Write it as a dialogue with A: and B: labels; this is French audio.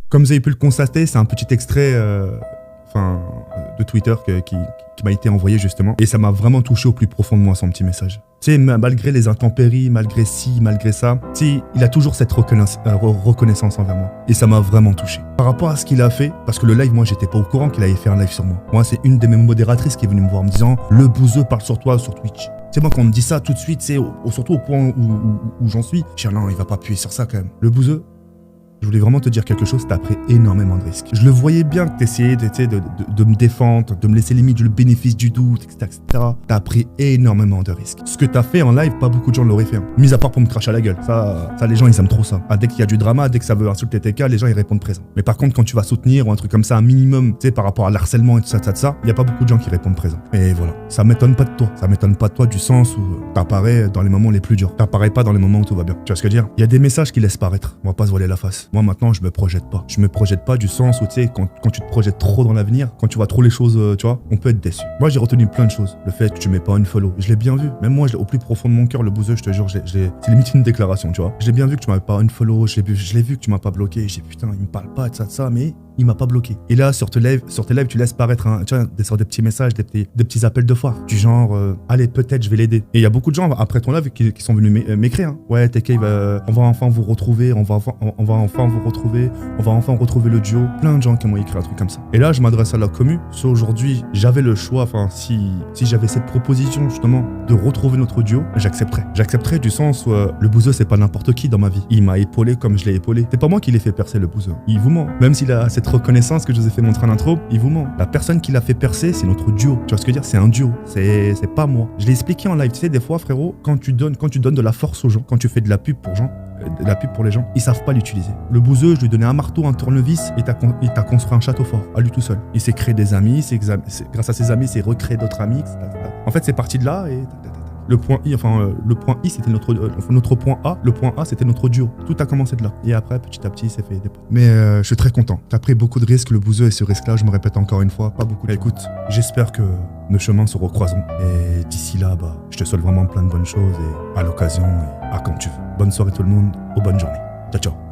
A: Comme vous avez pu le constater, c'est un petit extrait de Twitter qui m'a été envoyé justement. Et ça m'a vraiment touché au plus profond de moi, son petit message. Tu sais, malgré les intempéries, malgré ci, malgré ça, tu sais, il a toujours cette reconnaissance envers moi. Et ça m'a vraiment touché. Par rapport à ce qu'il a fait, parce que le live, moi, j'étais pas au courant qu'il avait fait un live sur moi. Moi, c'est une de mes modératrices qui est venue me voir en me disant « Le bouseux parle sur toi sur Twitch ». C'est moi, quand on me dit ça tout de suite, c'est surtout au point où j'en suis. Je dis « Non, il va pas appuyer sur ça quand même ». Le bouseux, je voulais vraiment te dire quelque chose, t'as pris énormément de risques. Je le voyais bien que t'essayais de me défendre, de me laisser limite le bénéfice du doute, etc. T'as pris énormément de risques. Ce que t'as fait en live, pas beaucoup de gens l'auraient fait. Mis à part pour me cracher à la gueule. Ça, les gens, ils aiment trop ça. Dès qu'il y a du drama, dès que ça veut insulter TK, les gens, ils répondent présent. Mais par contre, quand tu vas soutenir ou un truc comme ça, un minimum, tu sais, par rapport à l'harcèlement et tout ça, il y a pas beaucoup de gens qui répondent présent. Et voilà. Ça m'étonne pas de toi. Ça m'étonne pas de toi du sens où t'apparais dans les moments les plus durs. T'apparais pas dans les moments où tout va bien. Tu vois ce que je veux dire? Il y a des messages qui laissent paraître. On va pas se voiler la face. Moi, maintenant, je me projette pas. Je me projette pas du sens où, tu sais, quand tu te projettes trop dans l'avenir, quand tu vois trop les choses, tu vois, on peut être déçu. Moi, j'ai retenu plein de choses. Le fait que tu mets pas une follow, je l'ai bien vu. Même moi, au plus profond de mon cœur, le bouseux, je te jure, c'est limite une déclaration, tu vois. Je l'ai bien vu que tu m'avais pas une follow, je l'ai vu que tu m'as pas bloqué. J'ai putain, il me parle pas de ça, mais il m'a pas bloqué. Et là, sur tes lives, tu laisses paraître des petits messages, des petits appels de foire. Du genre, allez, peut-être, je vais l'aider. Et il y a beaucoup de gens, après ton live, qui sont venus m'écrire. Hein. Ouais, TK, on va enfin vous retrouver, on va enfin retrouver le duo. Plein de gens qui m'ont écrit un truc comme ça. Et là, je m'adresse à la commu. Si aujourd'hui, j'avais le choix, si j'avais cette proposition, justement, de retrouver notre duo, j'accepterais. J'accepterais du sens où le bouseux, c'est pas n'importe qui dans ma vie. Il m'a épaulé comme je l'ai épaulé. C'est pas moi qui l'ai fait percer, le bouseux. Il vous ment. Même s'il a cette reconnaissance que je vous ai fait montrer en intro, il vous ment. La personne qui l'a fait percer, c'est notre duo. Tu vois ce que je veux dire? C'est un duo. C'est pas moi. Je l'ai expliqué en live. Tu sais, des fois, frérot, quand tu donnes de la force aux gens, quand tu fais de la pub pour les gens, ils savent pas l'utiliser. Le bouseux, je lui ai donné un marteau, un tournevis, et il t'a construit un château fort, à lui tout seul. Il s'est créé des amis, grâce à ses amis, il s'est recréé d'autres amis, etc. En fait, c'est parti de là, et le point I, c'était notre point A. Le point A, c'était notre duo. Tout a commencé de là. Et après, petit à petit, il s'est fait des points. Mais je suis très content. T'as pris beaucoup de risques, le bouseux, et ce risque-là, je me répète encore une fois, pas beaucoup. Écoute, j'espère que nos chemins se recroiseront. Et d'ici là, je te souhaite vraiment plein de bonnes choses, et à l'occasion, et à quand tu veux. Bonne soirée tout le monde, ou bonne journée. Ciao, ciao.